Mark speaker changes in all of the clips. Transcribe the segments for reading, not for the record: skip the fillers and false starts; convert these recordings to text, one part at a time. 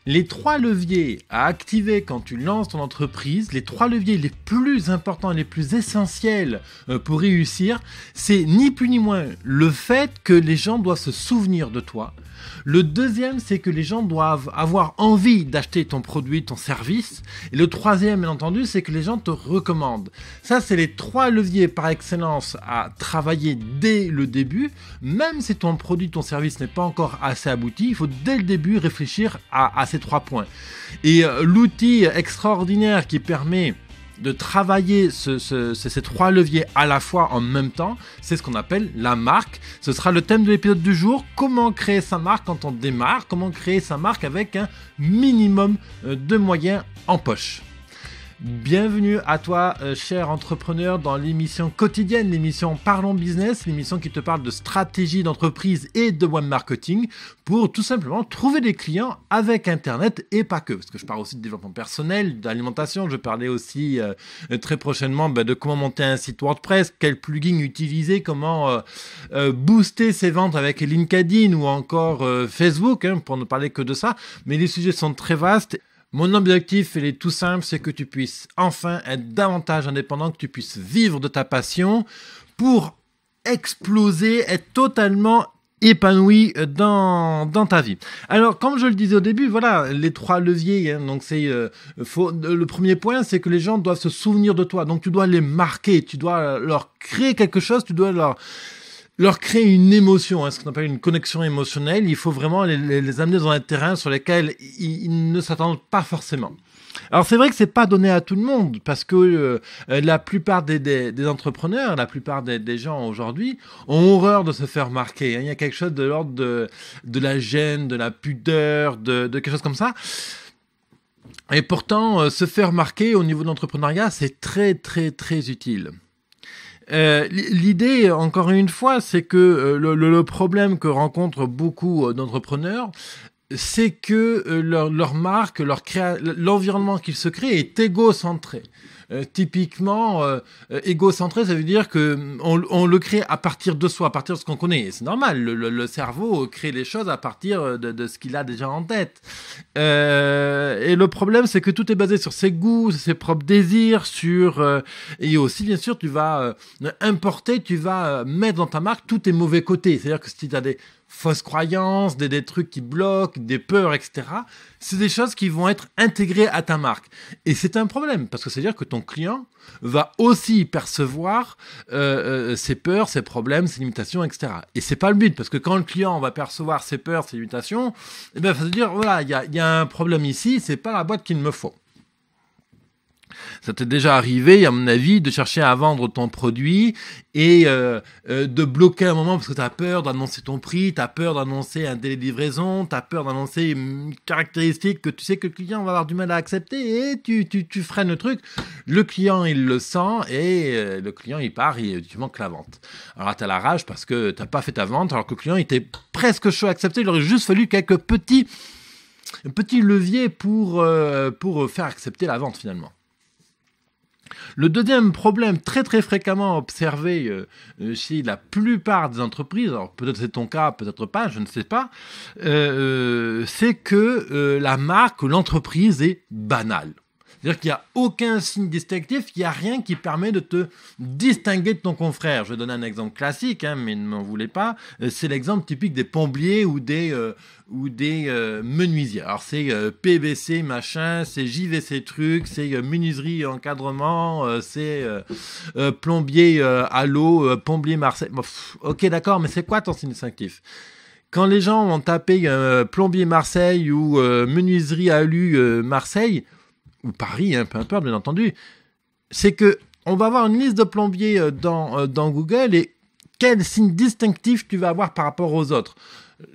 Speaker 1: Les 3 leviers à activer quand tu lances ton entreprise, les 3 leviers les plus importants, les plus essentiels pour réussir, c'est ni plus ni moins le fait que les gens doivent se souvenir de toi. Le deuxième, c'est que les gens doivent avoir envie d'acheter ton produit, ton service. Et le troisième, bien entendu, c'est que les gens te recommandent. Ça, c'est les 3 leviers par excellence à travailler dès le début. Même si ton produit, ton service n'est pas encore assez abouti, il faut dès le début réfléchir à ces 3 points. Et l'outil extraordinaire qui permet de travailler ces 3 leviers à la fois en même temps, c'est ce qu'on appelle la marque. Ce sera le thème de l'épisode du jour. Comment créer sa marque quand on démarre? Comment créer sa marque avec un minimum de moyens en poche? Bienvenue à toi, cher entrepreneur, dans l'émission quotidienne, l'émission Parlons Business, l'émission qui te parle de stratégie d'entreprise et de web marketing pour tout simplement trouver des clients avec Internet et pas que. Parce que je parle aussi de développement personnel, d'alimentation, je parlais aussi très prochainement de comment monter un site WordPress, quel plugin utiliser, comment booster ses ventes avec LinkedIn ou encore Facebook, pour ne parler que de ça. Mais les sujets sont très vastes. Mon objectif, il est tout simple, c'est que tu puisses enfin être davantage indépendant, que tu puisses vivre de ta passion pour exploser, être totalement épanoui dans ta vie. Alors, comme je le disais au début, voilà, les 3 leviers, donc le premier point, c'est que les gens doivent se souvenir de toi. Donc, tu dois les marquer, tu dois leur créer quelque chose, tu dois leur créer une émotion, ce qu'on appelle une connexion émotionnelle. Il faut vraiment les amener dans un terrain sur lequel ils ne s'attendent pas forcément. Alors c'est vrai que c'est pas donné à tout le monde parce que la plupart des entrepreneurs, la plupart des gens aujourd'hui ont horreur de se faire marquer. Il y a quelque chose de l'ordre de la gêne, de la pudeur, de quelque chose comme ça. Et pourtant, se faire marquer au niveau de l'entrepreneuriat, c'est très très très utile. L'idée, encore une fois, c'est que le problème que rencontrent beaucoup d'entrepreneurs, c'est que leur marque, l'environnement qu'ils se créent est égocentré. Typiquement, égocentré, ça veut dire que on le crée à partir de soi, à partir de ce qu'on connaît. Et c'est normal, le cerveau crée les choses à partir de ce qu'il a déjà en tête. Et le problème, c'est que tout est basé sur ses goûts, ses propres désirs, et aussi, bien sûr, tu vas importer, tu vas mettre dans ta marque tous tes mauvais côtés. C'est-à-dire que si tu as des fausses croyances, des trucs qui bloquent, des peurs, etc. C'est des choses qui vont être intégrées à ta marque. Et c'est un problème, parce que c'est-à-dire que ton client va aussi percevoir ses peurs, ses problèmes, ses limitations, etc. Et c'est pas le but, parce que quand le client va percevoir ses peurs, ses limitations, il va se dire, voilà, il y a un problème ici, c'est pas la boîte qu'il me faut. Ça t'est déjà arrivé, à mon avis, de chercher à vendre ton produit et de bloquer un moment parce que tu as peur d'annoncer ton prix, tu as peur d'annoncer un délai de livraison, tu as peur d'annoncer une caractéristique que tu sais que le client va avoir du mal à accepter et tu freines le truc. Le client, il le sent et le client, il part et tu manques la vente. Alors là, tu as la rage parce que tu n'as pas fait ta vente alors que le client était presque chaud à accepter. Il aurait juste fallu quelques petits leviers pour faire accepter la vente finalement. Le deuxième problème très très fréquemment observé chez la plupart des entreprises, alors peut-être c'est ton cas, peut-être pas, je ne sais pas, c'est que la marque, l'entreprise est banale. C'est-à-dire qu'il n'y a aucun signe distinctif, il n'y a rien qui permet de te distinguer de ton confrère. Je vais donner un exemple classique, mais ne m'en voulez pas. C'est l'exemple typique des plombiers ou des menuisiers. Alors c'est PVC machin, c'est JVC truc, c'est menuiserie encadrement, c'est plombier à l'eau, plombier Marseille. Bon, ok d'accord, mais c'est quoi ton signe distinctif ? Quand les gens vont taper plombier Marseille ou menuiserie à l'U Marseille, ou Paris, peu importe, bien entendu, c'est que on va avoir une liste de plombiers dans Google et quel signe distinctif tu vas avoir par rapport aux autres.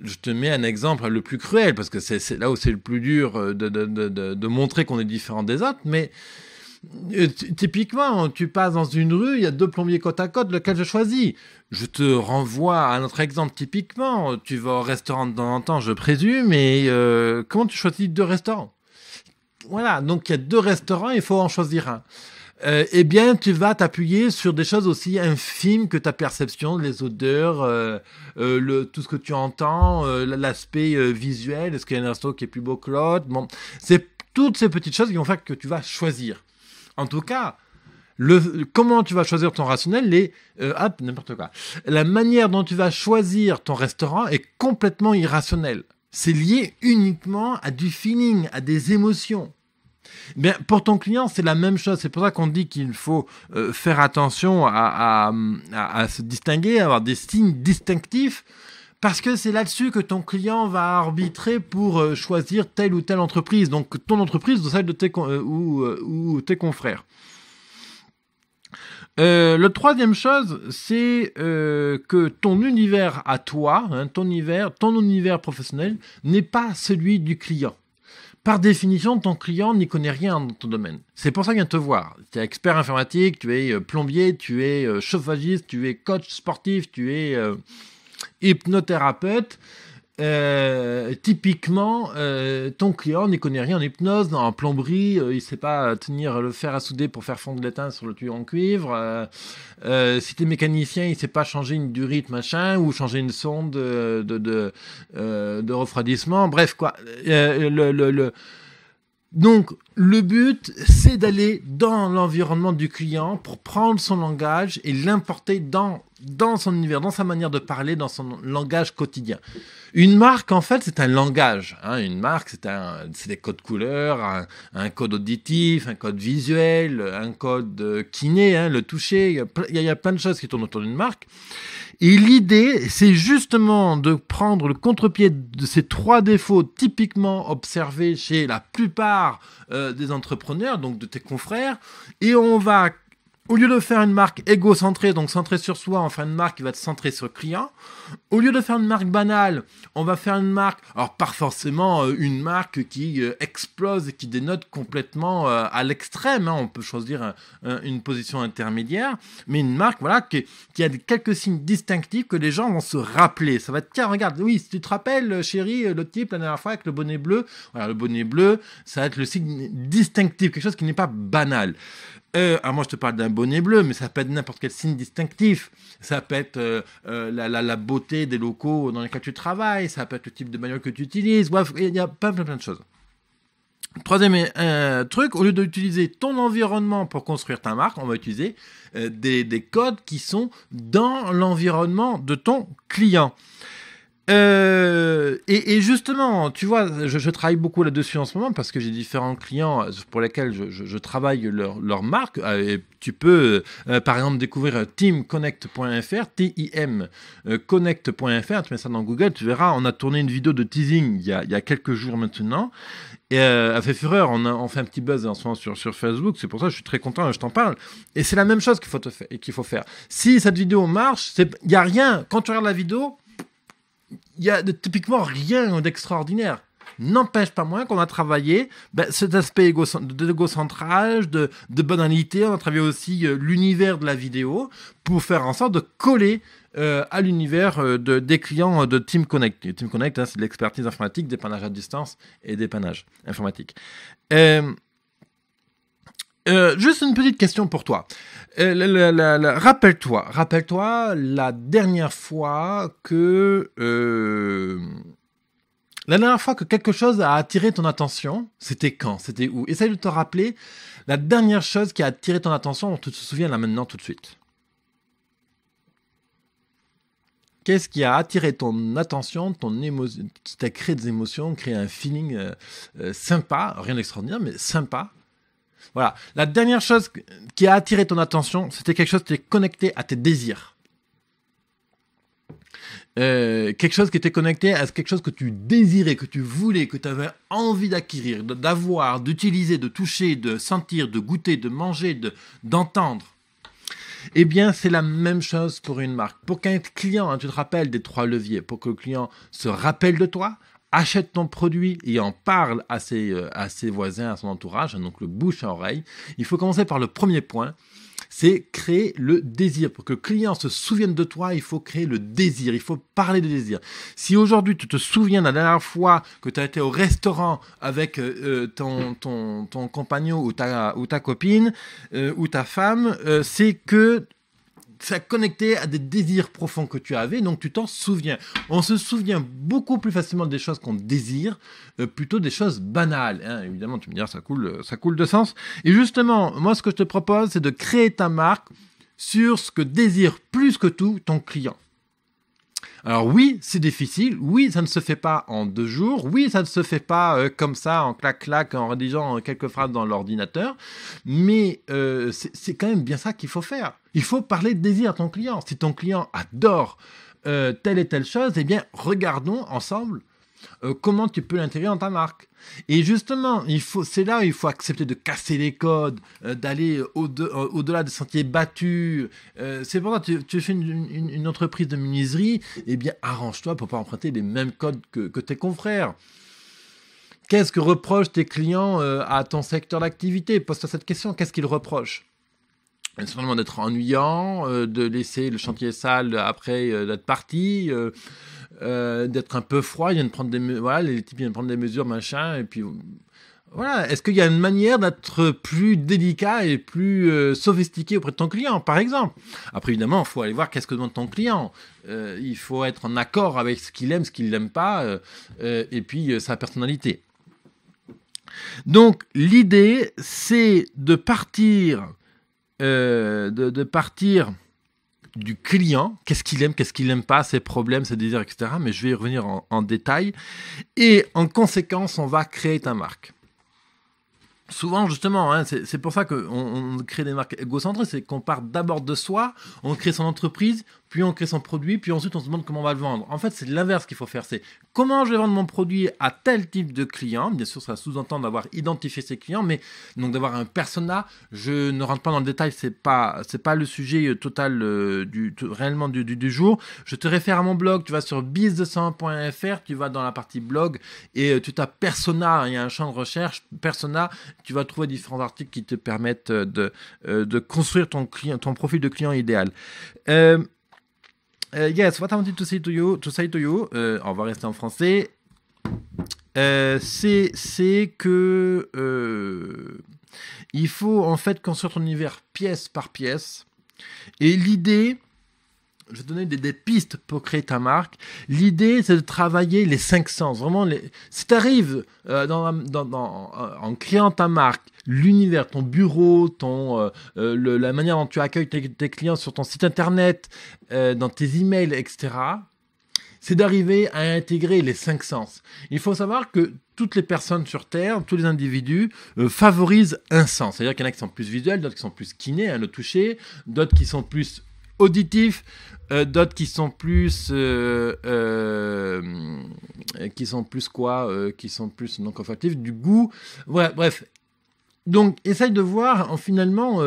Speaker 1: Je te mets un exemple le plus cruel, parce que c'est là où c'est le plus dur de montrer qu'on est différent des autres, mais typiquement, tu passes dans une rue, il y a 2 plombiers côte à côte, lequel je choisis ? Je te renvoie à un autre exemple typiquement, tu vas au restaurant de temps en temps, je présume, et comment tu choisis 2 restaurants ? Voilà, donc il y a 2 restaurants, il faut en choisir un. eh bien, tu vas t'appuyer sur des choses aussi infimes que ta perception, les odeurs, tout ce que tu entends, l'aspect visuel, est-ce qu'il y a un resto qui est plus beau que l'autre. Bon, c'est toutes ces petites choses qui vont faire que tu vas choisir. En tout cas, comment tu vas choisir ton rationnel, n'importe quoi. La manière dont tu vas choisir ton restaurant est complètement irrationnelle. C'est lié uniquement à du feeling, à des émotions. Bien, pour ton client, c'est la même chose. C'est pour ça qu'on dit qu'il faut faire attention à se distinguer, à avoir des signes distinctifs, parce que c'est là-dessus que ton client va arbitrer pour choisir telle ou telle entreprise. Donc, ton entreprise ou celle de tes confrères. Le troisième chose, c'est que ton univers à toi, ton univers professionnel, n'est pas celui du client. Par définition, ton client n'y connaît rien dans ton domaine. C'est pour ça qu'il vient te voir. Tu es expert informatique, tu es plombier, tu es chauffagiste, tu es coach sportif, tu es hypnothérapeute. Typiquement, ton client n'y connaît rien en hypnose, en plomberie, il sait pas tenir le fer à souder pour faire fondre l'étain sur le tuyau en cuivre. Si t'es mécanicien, il sait pas changer une durite machin ou changer une sonde de refroidissement. Bref quoi. Donc, le but, c'est d'aller dans l'environnement du client pour prendre son langage et l'importer dans son univers, dans sa manière de parler, dans son langage quotidien. Une marque, en fait, c'est un langage. Une marque, c'est des codes couleurs, un code auditif, un code visuel, un code kiné, le toucher. Il y a plein de choses qui tournent autour d'une marque. Et l'idée, c'est justement de prendre le contre-pied de ces trois défauts typiquement observés chez la plupart des entrepreneurs, donc de tes confrères, et on va, au lieu de faire une marque égocentrée, donc centrée sur soi, on va faire une marque qui va être centrée sur le client. Au lieu de faire une marque banale, on va faire une marque, alors pas forcément une marque qui explose et qui dénote complètement à l'extrême. On peut choisir une position intermédiaire, mais une marque qui a quelques signes distinctifs que les gens vont se rappeler. Ça va être, tiens, regarde, oui, si tu te rappelles, chérie, le type la dernière fois avec le bonnet bleu, voilà, le bonnet bleu, ça va être le signe distinctif, quelque chose qui n'est pas banal. Alors moi je te parle d'un bonnet bleu, mais ça peut être n'importe quel signe distinctif. Ça peut être la beauté des locaux dans lesquels tu travailles, ça peut être le type de bagnole que tu utilises. Bref, il y a plein de choses. Troisième truc, au lieu d'utiliser ton environnement pour construire ta marque, on va utiliser des codes qui sont dans l'environnement de ton client. Et justement, tu vois, je travaille beaucoup là-dessus en ce moment parce que j'ai différents clients pour lesquels je travaille leur marque. Et tu peux, par exemple, découvrir teamconnect.fr, T-I-M connect.fr, tu mets ça dans Google, tu verras, on a tourné une vidéo de teasing il y a quelques jours maintenant. Et a fait fureur, on fait un petit buzz en ce moment sur Facebook, c'est pour ça que je suis très content, je t'en parle. Et c'est la même chose qu'il faut faire. Si cette vidéo marche, il n'y a rien, quand tu regardes la vidéo, il y a typiquement rien d'extraordinaire. N'empêche pas moins qu'on a travaillé cet aspect d'égocentrage, de banalité. On a travaillé aussi l'univers de la vidéo pour faire en sorte de coller à l'univers des clients de Team Connect. Et Team Connect, c'est de l'expertise informatique, dépannage à distance et dépannage informatique. Juste une petite question pour toi. Rappelle-toi la dernière fois que quelque chose a attiré ton attention, c'était quand? C'était où? Essaye de te rappeler la dernière chose qui a attiré ton attention, dont tu te souviens là maintenant tout de suite. Qu'est-ce qui a attiré ton attention, qui t'a créé des émotions, créé un feeling sympa, rien d'extraordinaire, mais sympa? Voilà. La dernière chose qui a attiré ton attention, c'était quelque chose qui était connecté à tes désirs. Quelque chose qui était connecté à quelque chose que tu désirais, que tu voulais, que tu avais envie d'acquérir, d'avoir, d'utiliser, de toucher, de sentir, de goûter, de manger, d'entendre. Eh bien, c'est la même chose pour une marque. Pour qu'un client, tu te rappelles des 3 leviers, pour que le client se rappelle de toi, achète ton produit et en parle à ses voisins, à son entourage, donc le bouche à oreille. Il faut commencer par le premier point, c'est créer le désir. Pour que le client se souvienne de toi, il faut créer le désir, il faut parler de désir. Si aujourd'hui tu te souviens de la dernière fois que tu as été au restaurant avec ton compagnon ou ta copine ou ta femme, c'est que ça connecté à des désirs profonds que tu avais, donc tu t'en souviens. On se souvient beaucoup plus facilement des choses qu'on désire, plutôt des choses banales. Hein. Évidemment, tu me diras, ça coule de sens. Et justement, moi, ce que je te propose, c'est de créer ta marque sur ce que désire plus que tout ton client. Alors oui, c'est difficile, oui, ça ne se fait pas en 2 jours, oui, ça ne se fait pas comme ça, en clac-clac, en rédigeant quelques phrases dans l'ordinateur, mais c'est quand même bien ça qu'il faut faire. Il faut parler de désir à ton client. Si ton client adore telle et telle chose, eh bien, regardons ensemble comment tu peux l'intégrer dans ta marque. Et justement, c'est là où il faut accepter de casser les codes, d'aller au-delà des sentiers battus. C'est pour ça que tu fais une entreprise de menuiserie, eh bien arrange-toi pour pas emprunter les mêmes codes que tes confrères. Qu'est-ce que reprochent tes clients à ton secteur d'activité? Pose-toi cette question, qu'est-ce qu'ils reprochent? Simplement d'être ennuyant, de laisser le chantier sale après d'être parti, d'être un peu froid, ils viennent prendre les types viennent prendre des mesures, machin, et puis voilà. Est-ce qu'il y a une manière d'être plus délicat et plus sophistiqué auprès de ton client, par exemple? Après, évidemment, il faut aller voir qu'est-ce que demande ton client. Il faut être en accord avec ce qu'il aime, ce qu'il n'aime pas, et puis sa personnalité. Donc, l'idée, c'est de partir du client, qu'est-ce qu'il aime, qu'est-ce qu'il n'aime pas, ses problèmes, ses désirs, etc. Mais je vais y revenir en détail. Et en conséquence, on va créer ta marque. Souvent, justement, hein, c'est pour ça qu'on crée des marques égocentrées, c'est qu'on part d'abord de soi, on crée son entreprise, puis on crée son produit, puis ensuite on se demande comment on va le vendre. En fait, c'est l'inverse qu'il faut faire, c'est comment je vais vendre mon produit à tel type de client. Bien sûr, ça sous-entend d'avoir identifié ses clients, mais donc d'avoir un persona. Je ne rentre pas dans le détail, c'est pas le sujet total réellement du jour. Je te réfère à mon blog, tu vas sur biz200.fr, tu vas dans la partie blog et tu tapes persona, il y a un champ de recherche, persona, tu vas trouver différents articles qui te permettent de construire ton profil de client idéal. Yes, what I wanted to say to you, on va rester en français, c'est que il faut en fait construire ton univers pièce par pièce. Et l'idée, je vais te donner des pistes pour créer ta marque. L'idée, c'est de travailler les 5 sens. Vraiment, si tu arrives en créant ta marque, l'univers, ton bureau, la manière dont tu accueilles tes clients sur ton site internet, dans tes emails, etc., c'est d'arriver à intégrer les 5 sens. Il faut savoir que toutes les personnes sur Terre, tous les individus favorisent un sens. C'est-à-dire qu'il y en a qui sont plus visuels, d'autres qui sont plus kinés, le toucher, d'autres qui sont plus auditifs, d'autres qui sont plus non olfactifs, du goût, voilà, bref. Donc essaye de voir finalement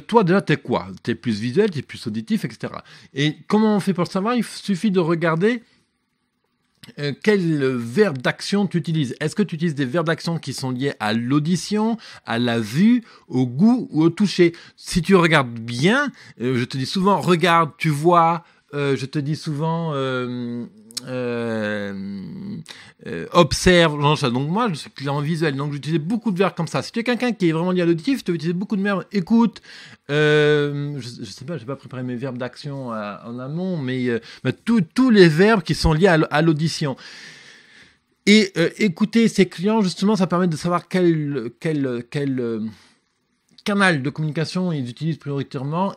Speaker 1: toi déjà t'es quoi, t'es plus visuel, t'es plus auditif, etc. Et comment on fait pour le savoir? Il suffit de regarder quel verbe d'action tu utilises. Est-ce que tu utilises des verbes d'action qui sont liés à l'audition, à la vue, au goût ou au toucher? Si tu regardes bien, je te dis souvent regarde, tu vois, je te dis souvent observe, genre ça. Donc moi je suis client visuel, donc j'utilise beaucoup de verbes comme ça. Si tu es quelqu'un qui est vraiment lié à l'auditif, tu vas utiliser beaucoup de verbes écoute, je sais pas, j'ai pas préparé mes verbes d'action en amont, mais tous les verbes qui sont liés à l'audition. Et écouter ses clients, justement, ça permet de savoir quel canal de communication ils utilisent prioritairement.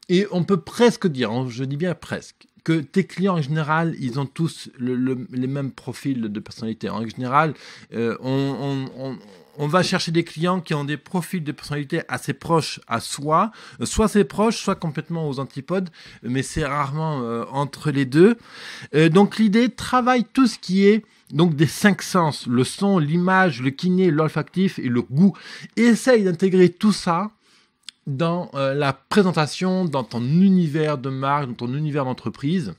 Speaker 1: Et on peut presque dire, je dis bien presque, que tes clients en général, ils ont tous les mêmes profils de personnalité. En général, on va chercher des clients qui ont des profils de personnalité assez proches à soi. Soit c'est proche, soit complètement aux antipodes, mais c'est rarement entre les deux. Donc l'idée, travaille tout ce qui est donc des 5 sens, le son, l'image, le kiné, l'olfactif et le goût. Essaye d'intégrer tout ça dans la présentation, dans ton univers de marque, dans ton univers d'entreprise.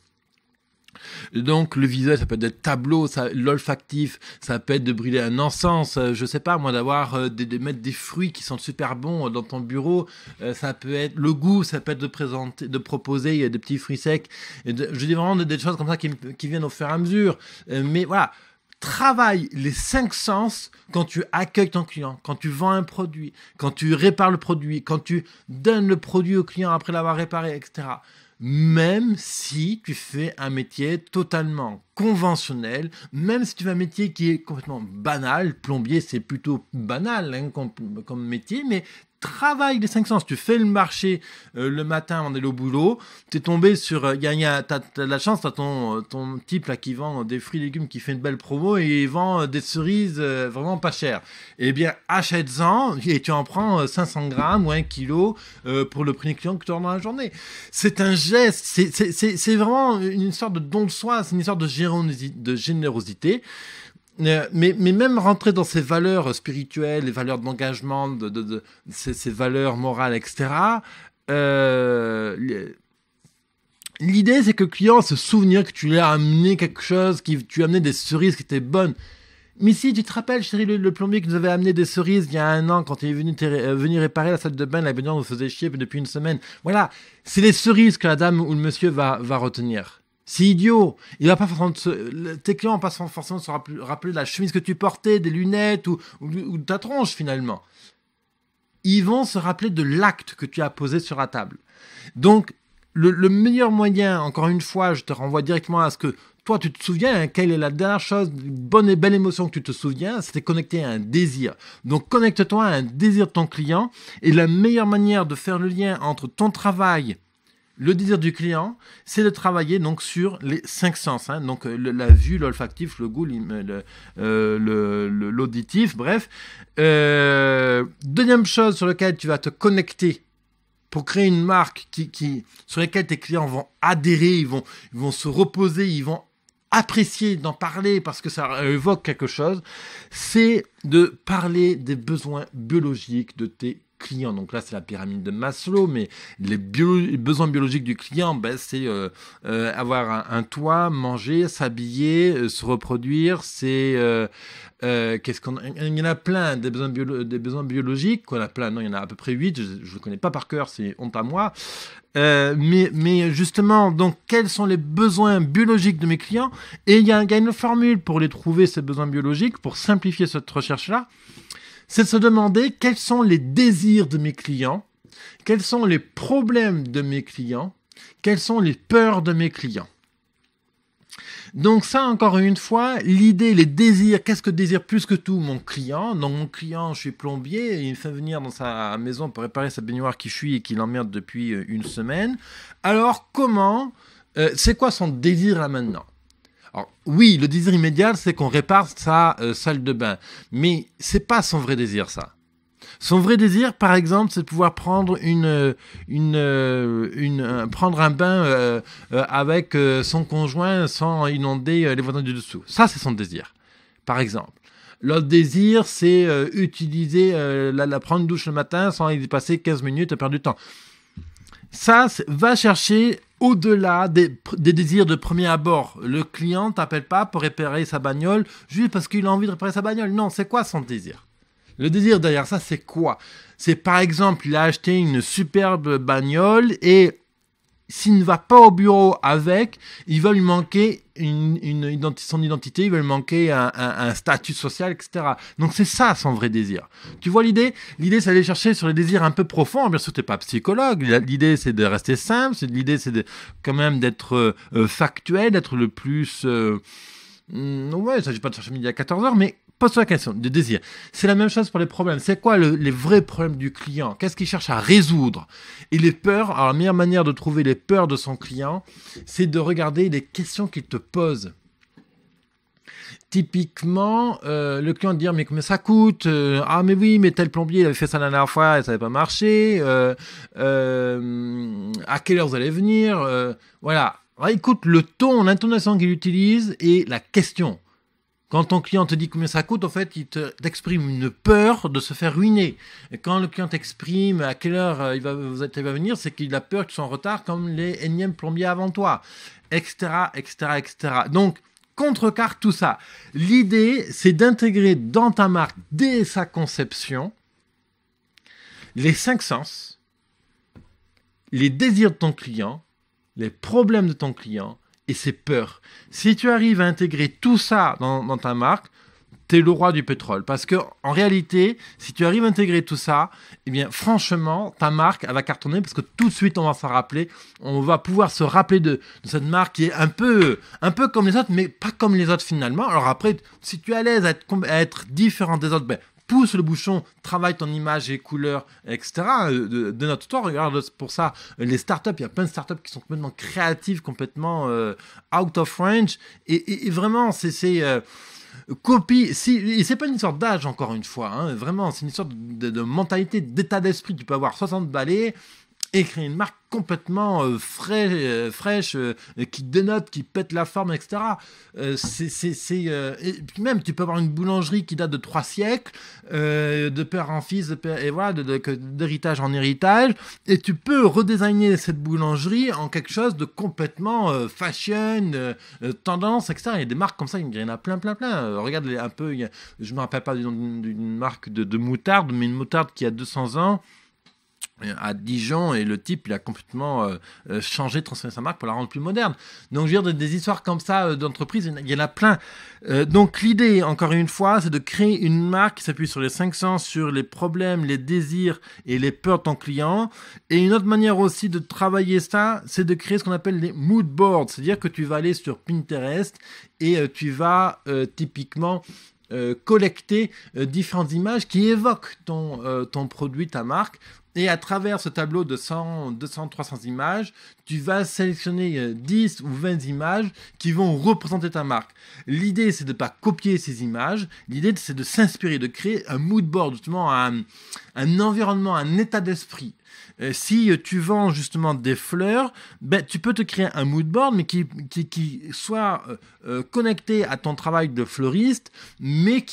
Speaker 1: Donc le visuel, ça peut être des tableaux, l'olfactif, ça peut être de brûler un encens, je sais pas moi, d'avoir de mettre des fruits qui sont super bons dans ton bureau, ça peut être le goût, ça peut être de proposer des petits fruits secs, je dis vraiment des choses comme ça qui viennent au fur et à mesure, mais voilà. Travaille les 5 sens quand tu accueilles ton client, quand tu vends un produit, quand tu répares le produit, quand tu donnes le produit au client après l'avoir réparé, etc. Même si tu fais un métier totalement conventionnel, même si tu fais un métier qui est complètement banal, plombier c'est plutôt banal hein, comme métier, mais travaille les 5 sens. Tu fais le marché le matin avant d'aller au boulot, tu es tombé sur... t'as de la chance, tu as ton type là, qui vend des fruits et légumes, qui fait une belle promo et il vend des cerises vraiment pas chères. Eh bien, achète-en et tu en prends 500 grammes ou 1 kilo pour le prix des clients que tu auras dans la journée. C'est un geste, c'est vraiment une sorte de don de soi, c'est une sorte de générosité. Mais même rentrer dans ces valeurs spirituelles, les valeurs d'engagement, ces valeurs morales, etc. L'idée, c'est que le client se souvenir que tu lui as amené quelque chose, que tu lui as amené des cerises qui étaient bonnes. Mais si tu te rappelles, chérie, le plombier qui nous avait amené des cerises il y a 1 an quand il est venu réparer la salle de bain, la baignoire nous faisait chier depuis 1 semaine. Voilà, c'est les cerises que la dame ou le monsieur va retenir. C'est idiot. Il va pas tes clients vont pas forcément se rappeler de la chemise que tu portais, des lunettes ou de ta tronche finalement. Ils vont se rappeler de l'acte que tu as posé sur la table. Donc, le meilleur moyen, encore une fois, je te renvoie directement à ce que toi, tu te souviens, hein, quelle est la dernière chose, bonne et belle émotion que tu te souviens, c'était connecté à un désir. Donc, connecte-toi à un désir de ton client et la meilleure manière de faire le lien entre ton travail, le désir du client, c'est de travailler donc sur les 5 sens, hein, donc la vue, l'olfactif, le goût, l'auditif, bref. Deuxième chose sur laquelle tu vas te connecter pour créer une marque sur laquelle tes clients vont adhérer, ils vont se reposer, ils vont apprécier d'en parler parce que ça évoque quelque chose, c'est de parler des besoins biologiques de tes clients. Donc là, c'est la pyramide de Maslow, mais les besoins biologiques du client, c'est avoir un toit, manger, s'habiller, se reproduire. C'est il y en a plein des besoins biologiques. Il y en a plein, non, il y en a à peu près 8. Je ne le connais pas par cœur, c'est honte à moi. Mais justement, donc quels sont les besoins biologiques de mes clients? Et il y a une formule pour les trouver, ces besoins biologiques, pour simplifier cette recherche-là. C'est de se demander quels sont les désirs de mes clients, quels sont les problèmes de mes clients, quelles sont les peurs de mes clients. Donc ça, encore une fois, l'idée, les désirs, qu'est-ce que désire plus que tout mon client? Donc mon client, je suis plombier, il me fait venir dans sa maison pour réparer sa baignoire qui fuit et qui l'emmerde depuis 1 semaine. Alors comment, c'est quoi son désir là maintenant? Alors, oui, le désir immédiat, c'est qu'on répare sa salle de bain. Mais c'est pas son vrai désir, ça. Son vrai désir, par exemple, c'est de pouvoir prendre prendre un bain avec son conjoint sans inonder les voisins du dessous. Ça, c'est son désir, par exemple. L'autre désir, c'est prendre une douche le matin sans y passer 15 minutes à perdre du temps. Ça, va chercher au-delà des désirs de premier abord. Le client t'appelle pas pour réparer sa bagnole juste parce qu'il a envie de réparer sa bagnole. Non, c'est quoi son désir? Le désir derrière ça, c'est quoi? C'est par exemple, il a acheté une superbe bagnole et s'il ne va pas au bureau avec, il va lui manquer son identité, il va lui manquer un statut social, etc. Donc c'est ça son vrai désir. Tu vois l'idée? L'idée, c'est d'aller chercher sur les désirs un peu profonds. Bien sûr, tu n'es pas psychologue. L'idée, c'est de rester simple. L'idée, c'est quand même d'être factuel, d'être le plus... ouais, il ne s'agit pas de chercher midi à 14h, mais pose-toi la question de désir. C'est la même chose pour les problèmes. C'est quoi les vrais problèmes du client? Qu'est-ce qu'il cherche à résoudre? Et les peurs, alors la meilleure manière de trouver les peurs de son client, c'est de regarder les questions qu'il te pose. Typiquement, le client dire mais combien ça coûte? Ah mais oui, mais tel plombier il avait fait ça la dernière fois et ça n'avait pas marché. À quelle heure vous allez venir? Voilà. Alors, écoute le ton, l'intonation qu'il utilise et la question. Quand ton client te dit combien ça coûte, en fait, il t'exprime une peur de se faire ruiner. Et quand le client t'exprime à quelle heure il va venir, c'est qu'il a peur que tu sois en retard comme les énièmes plombiers avant toi, etc., etc., etc. Donc, contrecarre tout ça. L'idée, c'est d'intégrer dans ta marque, dès sa conception, les 5 sens, les désirs de ton client, les problèmes de ton client et ses peurs. Si tu arrives à intégrer tout ça dans ta marque, tu es le roi du pétrole. Parce que en réalité, si tu arrives à intégrer tout ça, eh bien, franchement, ta marque, elle va cartonner parce que tout de suite, on va s'en rappeler. On va pouvoir se rappeler de cette marque qui est un peu comme les autres, mais pas comme les autres finalement. Alors après, si tu es à l'aise à être différent des autres, ben, pousse le bouchon, travaille ton image et couleurs, etc. de notre histoire. Regarde, pour ça, les startups, il y a plein de startups qui sont complètement créatives, complètement out of range. Et vraiment, c'est copie. C'est pas une histoire d'âge, encore une fois. Hein, vraiment, c'est une histoire de mentalité, d'état d'esprit. Tu peux avoir 60 balais et créer une marque complètement fraîche, qui dénote, qui pète la forme, etc. Et puis même, tu peux avoir une boulangerie qui date de 3 siècles, de père en fils, et voilà, d'héritage en héritage, et tu peux redesigner cette boulangerie en quelque chose de complètement fashion, tendance, etc. Il y a des marques comme ça, il y en a plein. Regarde un peu, je ne me rappelle pas du nom d'une marque de moutarde, mais une moutarde qui a 200 ans, à Dijon, et le type il a complètement changé, transformé sa marque pour la rendre plus moderne. Donc je veux dire, des histoires comme ça d'entreprise, il y en a plein. Donc l'idée, encore une fois, c'est de créer une marque qui s'appuie sur les 5 sens, sur les problèmes, les désirs et les peurs de ton client. Et une autre manière aussi de travailler ça, c'est de créer ce qu'on appelle les mood boards, c'est-à-dire que tu vas aller sur Pinterest et tu vas typiquement collecter différentes images qui évoquent ton produit, ta marque. Et à travers ce tableau de 100, 200, 300 images, tu vas sélectionner 10 ou 20 images qui vont représenter ta marque. L'idée, c'est de ne pas copier ces images. L'idée, c'est de s'inspirer, de créer un mood board, justement un environnement, un état d'esprit. Si tu vends justement des fleurs, ben, tu peux te créer un mood board, mais qui soit connecté à ton travail de fleuriste, mais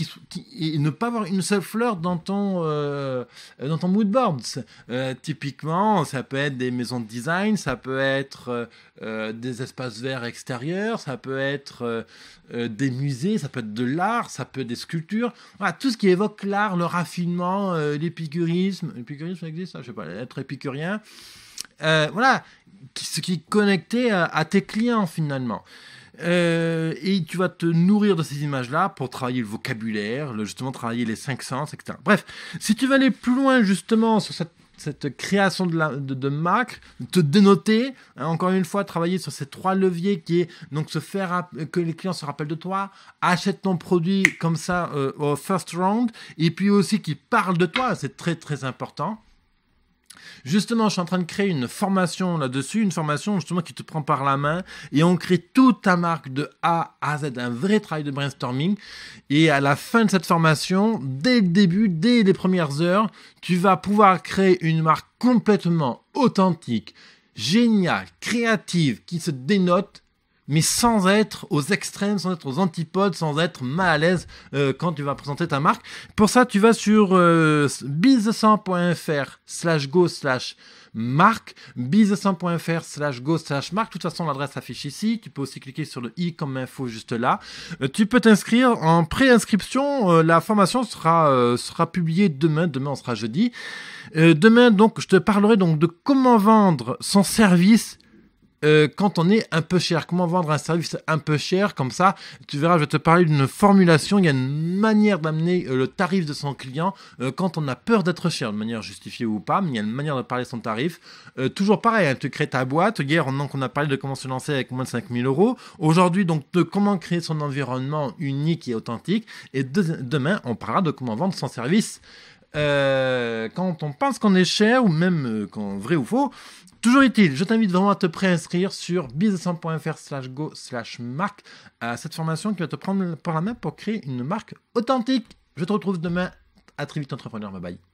Speaker 1: et ne pas avoir une seule fleur dans ton mood board. Typiquement, ça peut être des maisons de design, ça peut être des espaces verts extérieurs, ça peut être des musées, ça peut être de l'art, ça peut être des sculptures. Voilà, tout ce qui évoque l'art, le raffinement, l'épicurisme. L'épicurisme, ça existe, ça, je sais pas, être épicurien. Voilà, ce qui est connecté à tes clients finalement. Et tu vas te nourrir de ces images-là pour travailler le vocabulaire, justement travailler les 5 sens, etc. Bref, si tu veux aller plus loin justement sur cette création de marque, te dénoter, hein, encore une fois, travailler sur ces 3 leviers qui est donc que les clients se rappellent de toi, achètent ton produit comme ça au first round, et puis aussi qu'ils parlent de toi, c'est très très important. Justement, je suis en train de créer une formation là-dessus, une formation justement qui te prend par la main et on crée toute ta marque de A à Z, un vrai travail de brainstorming. Et à la fin de cette formation, dès le début, dès les premières heures, tu vas pouvoir créer une marque complètement authentique, géniale, créative, qui se dénote, mais sans être aux extrêmes, sans être aux antipodes, sans être mal à l'aise quand tu vas présenter ta marque. Pour ça, tu vas sur business100.fr/go/marque, business100.fr/go/marque. De toute façon, l'adresse s'affiche ici. Tu peux aussi cliquer sur le i comme info juste là. Tu peux t'inscrire en préinscription. La formation sera publiée demain. Demain, on sera jeudi. Demain, donc, je te parlerai donc de comment vendre son service quand on est un peu cher. Comment vendre un service un peu cher, comme ça, tu verras, je vais te parler d'une formulation. Il y a une manière d'amener le tarif de son client quand on a peur d'être cher, de manière justifiée ou pas, mais il y a une manière de parler de son tarif. Toujours pareil, hein, tu crées ta boîte. Hier, on a parlé de comment se lancer avec moins de 5 000 euros. Aujourd'hui, donc, de comment créer son environnement unique et authentique. Et demain, on parlera de comment vendre son service quand on pense qu'on est cher, ou même quand vrai ou faux. Toujours utile, je t'invite vraiment à te préinscrire sur business100.fr/go/marque à cette formation qui va te prendre par la main pour créer une marque authentique. Je te retrouve demain. À très vite, entrepreneur. Bye bye.